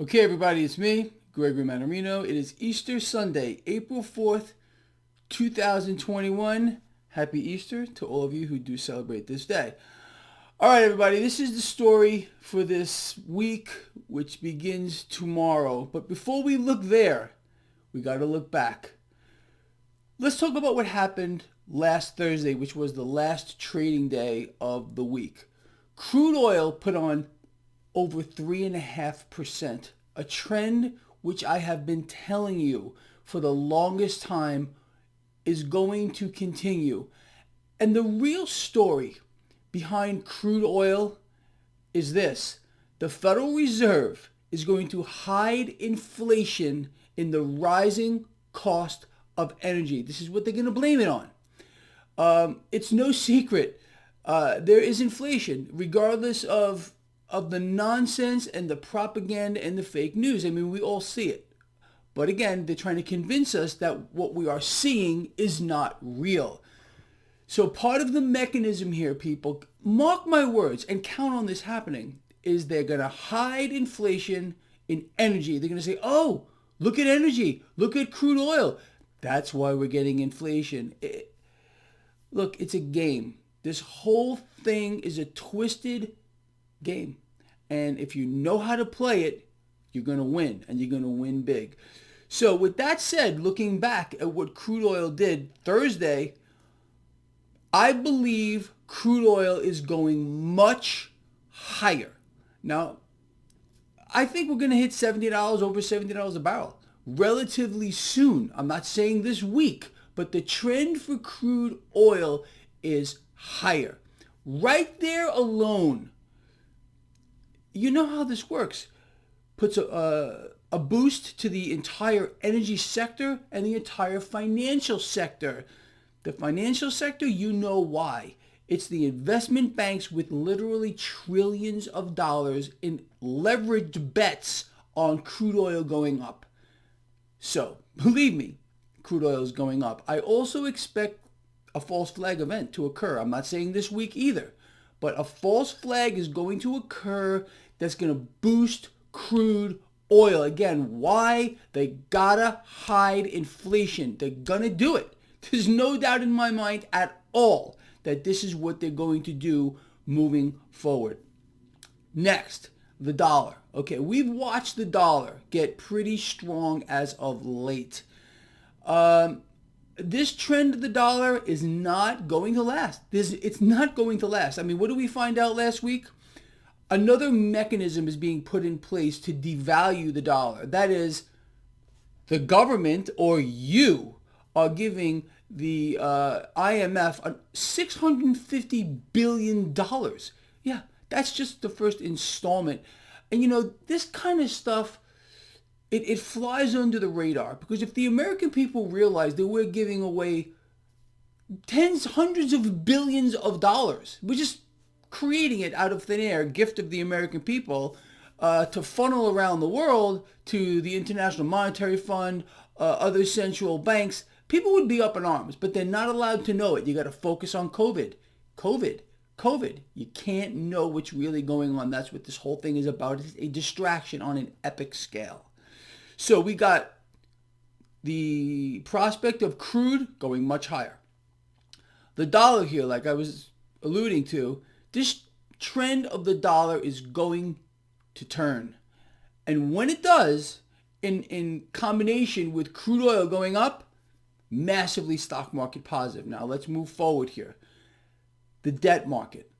Okay, everybody, it's me, Gregory Mannarino. It is Easter Sunday, April 4th, 2021. Happy Easter to all of you who do celebrate this day. All right, everybody, this is the story for this week, which begins tomorrow. But before we look there, we got to look back. Let's talk about what happened last Thursday, which was the last trading day of the week. Crude oil put on over 3.5%, a trend which I have been telling you for the longest time is going to continue. And the real story behind crude oil is this: the Federal Reserve is going to hide inflation in the rising cost of energy. This is what they're going to blame it on. It's no secret. There is inflation, regardless of the nonsense and the propaganda and the fake news. I mean, we all see it. But again, they're trying to convince us that what we are seeing is not real. So part of the mechanism here, people, mark my words and count on this happening, is they're going to hide inflation in energy. They're going to say, oh, look at energy. Look at crude oil. That's why we're getting inflation. Look, it's a game. This whole thing is a twisted game. And if you know how to play it, you're going to win, and you're going to win big. So with that said, looking back at what crude oil did Thursday, I believe crude oil is going much higher. Now, I think we're going to hit $70, over $70 a barrel relatively soon. I'm not saying this week, but the trend for crude oil is higher. Right there alone, you know how this works. Puts a boost to the entire energy sector and the entire financial sector. The financial sector, you know why. It's the investment banks with literally trillions of dollars in leveraged bets on crude oil going up. So, believe me, crude oil is going up. I also expect a false flag event to occur. I'm not saying this week either, but a false flag is going to occur that's going to boost crude oil. Again, why? They gotta hide inflation. They're going to do it. There's no doubt in my mind at all that this is what they're going to do moving forward. Next, the dollar. Okay, we've watched the dollar get pretty strong as of late. This trend of the dollar is not going to last. It's not going to last. I mean, what did we find out last week? Another mechanism is being put in place to devalue the dollar. That is, the government or you are giving the IMF $650 billion. Yeah, that's just the first installment. And you know, this kind of stuff, it flies under the radar, because if the American people realize that we're giving away tens, hundreds of billions of dollars, we're just creating it out of thin air, gift of the American people, to funnel around the world to the International Monetary Fund, other central banks, people would be up in arms, but they're not allowed to know it. You got to focus on COVID. You can't know what's really going on. That's what this whole thing is about. It's a distraction on an epic scale. So we got the prospect of crude going much higher. The dollar here, like I was alluding to, this trend of the dollar is going to turn. And when it does, in combination with crude oil going up, massively stock market positive. Now let's move forward here. The debt market.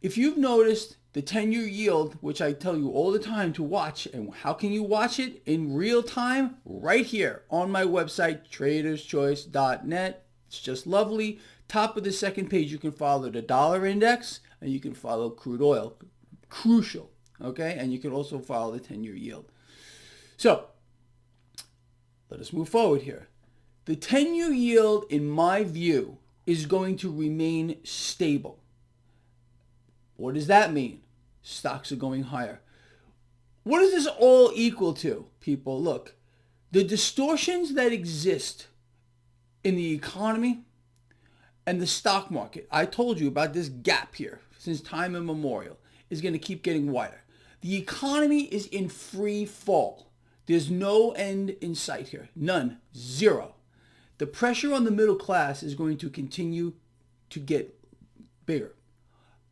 If you've noticed, the 10-year yield, which I tell you all the time to watch, and how can you watch it in real time? Right here on my website, traderschoice.net. It's just lovely. Top of the second page, you can follow the dollar index, and you can follow crude oil. Crucial, okay? And you can also follow the 10-year yield. So, let us move forward here. The 10-year yield, in my view, is going to remain stable. What does that mean? Stocks are going higher. What does this all equal to, people? Look, the distortions that exist in the economy and the stock market, I told you about this gap here since time immemorial, is going to keep getting wider. The economy is in free fall. There's no end in sight here. None. Zero. The pressure on the middle class is going to continue to get bigger.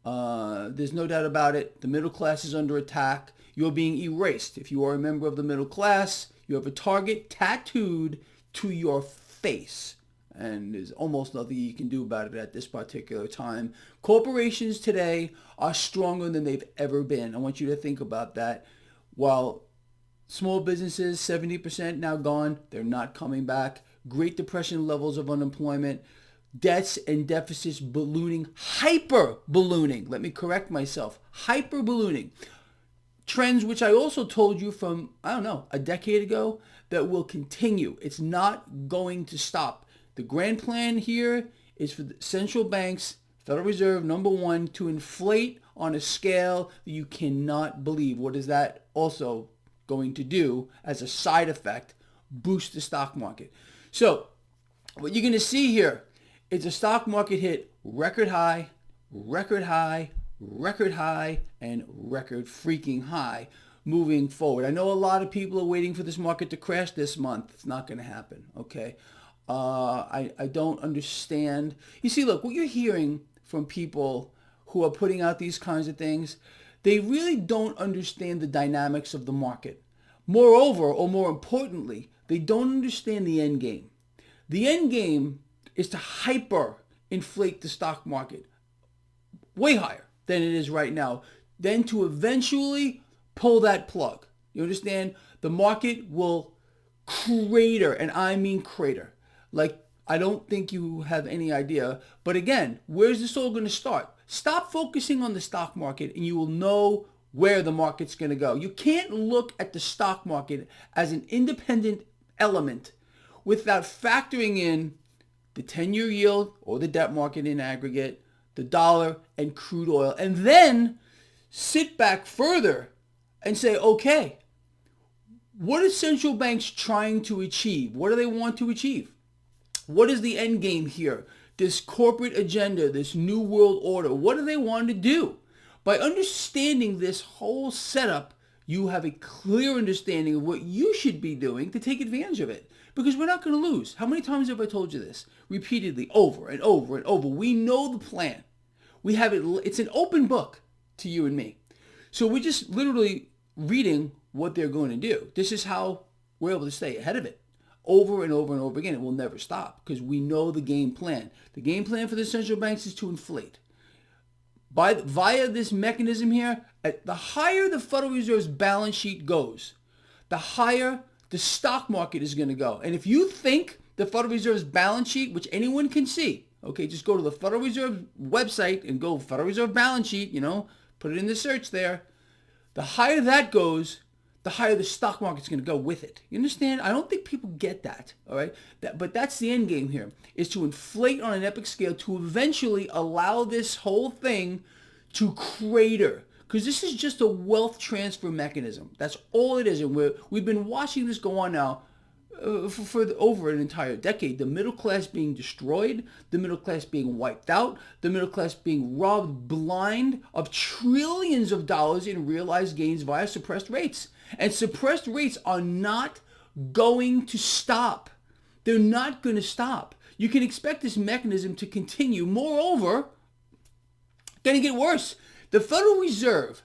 There's no doubt about it. The middle class is under attack. You're being erased. If you are a member of the middle class, you have a target tattooed to your face. And there's almost nothing you can do about it at this particular time. Corporations today are stronger than they've ever been. I want you to think about that. While small businesses, 70% now gone, they're not coming back. Great Depression levels of unemployment. Debts and deficits ballooning, hyper ballooning. Let me correct myself. Hyper ballooning. Trends which I also told you from, a decade ago that will continue. It's not going to stop. The grand plan here is for the central banks, Federal Reserve, number one, to inflate on a scale that you cannot believe. What is that also going to do as a side effect? Boost the stock market. So what you're going to see here is a stock market hit record high, record high, record high, and record freaking high moving forward. I know a lot of people are waiting for this market to crash this month. It's not going to happen, okay? I don't understand. You see, look, what you're hearing from people who are putting out these kinds of things, they really don't understand the dynamics of the market. Moreover, or more importantly, they don't understand the end game. The end game is to hyper inflate the stock market way higher than it is right now, then to eventually pull that plug. You understand? The market will crater, and I mean crater. Like, I don't think you have any idea. But again, where's this all going to start? Stop focusing on the stock market and you will know where the market's going to go. You can't look at the stock market as an independent element without factoring in the 10-year yield or the debt market in aggregate, the dollar, and crude oil. And then sit back further and say, okay, what are central banks trying to achieve? What do they want to achieve? What is the end game here? This corporate agenda, this new world order, what do they want to do? By understanding this whole setup, you have a clear understanding of what you should be doing to take advantage of it. Because we're not going to lose. How many times have I told you this? Repeatedly, over and over and over. We know the plan. We have it. It's an open book to you and me. So we're just literally reading what they're going to do. This is how we're able to stay ahead of it. Over and over and over again. It will never stop because we know the game plan. The game plan for the central banks is to inflate. Via this mechanism here, the higher the Federal Reserve's balance sheet goes, the higher the stock market is going to go. And if you think the Federal Reserve's balance sheet, which anyone can see, okay, just go to the Federal Reserve website and go Federal Reserve balance sheet, put it in the search there. The higher that goes, the higher the stock market's going to go with it. You understand? I don't think people get that, all right? But that's the end game here, is to inflate on an epic scale to eventually allow this whole thing to crater. Because this is just a wealth transfer mechanism. That's all it is. And we've been watching this go on now for over an entire decade. The middle class being destroyed, the middle class being wiped out, the middle class being robbed blind of trillions of dollars in realized gains via suppressed rates. And suppressed rates are not going to stop. They're not going to stop. You can expect this mechanism to continue. Moreover, going to get worse. The Federal Reserve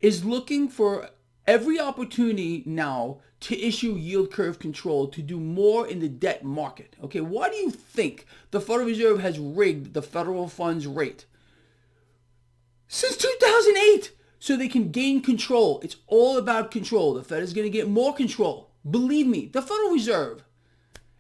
is looking for every opportunity now to issue yield curve control to do more in the debt market. Okay, why do you think the Federal Reserve has rigged the federal funds rate? Since 2008, so they can gain control. It's all about control. The Fed is going to get more control. Believe me, the Federal Reserve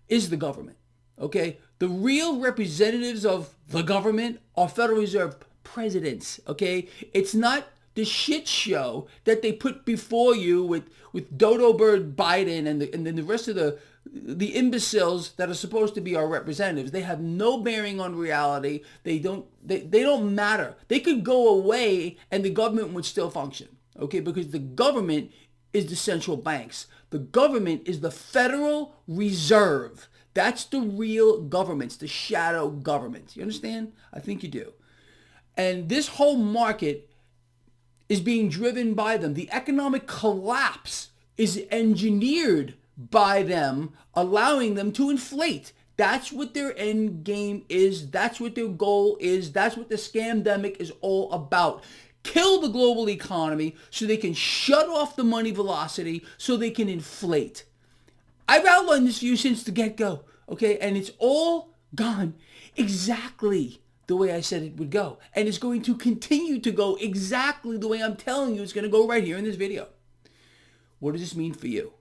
is the government. Okay, the real representatives of the government are Federal Reserve presidents, okay? It's not the shit show that they put before you with Dodo Bird Biden and then the rest of the imbeciles that are supposed to be our representatives. They have no bearing on reality. They don't matter. They could go away and the government would still function, okay? Because the government is the central banks. The government is the Federal Reserve. That's the real government. It's the shadow government. You understand? I think you do. And this whole market is being driven by them. The economic collapse is engineered by them, allowing them to inflate. That's what their end game is. That's what their goal is. That's what the scamdemic is all about. Kill the global economy so they can shut off the money velocity so they can inflate. I've outlined this for you since the get-go, okay? And it's all gone exactly the way I said it would go. And it's going to continue to go exactly the way I'm telling you it's going to go right here in this video. What does this mean for you?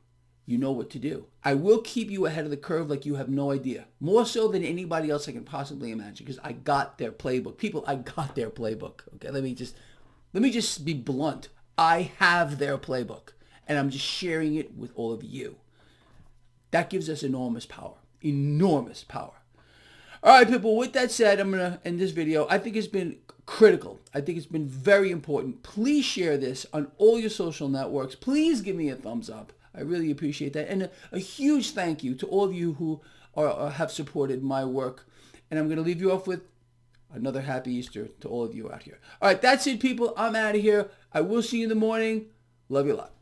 You know what to do. I will keep you ahead of the curve like you have no idea. More so than anybody else I can possibly imagine, because I got their playbook. People, I got their playbook. Okay, let me just be blunt. I have their playbook, and I'm just sharing it with all of you. That gives us enormous power. Enormous power. All right, people, with that said, I'm going to end this video. I think it's been critical. I think it's been very important. Please share this on all your social networks. Please give me a thumbs up. I really appreciate that. And a huge thank you to all of you who have supported my work. And I'm going to leave you off with another happy Easter to all of you out here. All right, that's it, people. I'm out of here. I will see you in the morning. Love you a lot.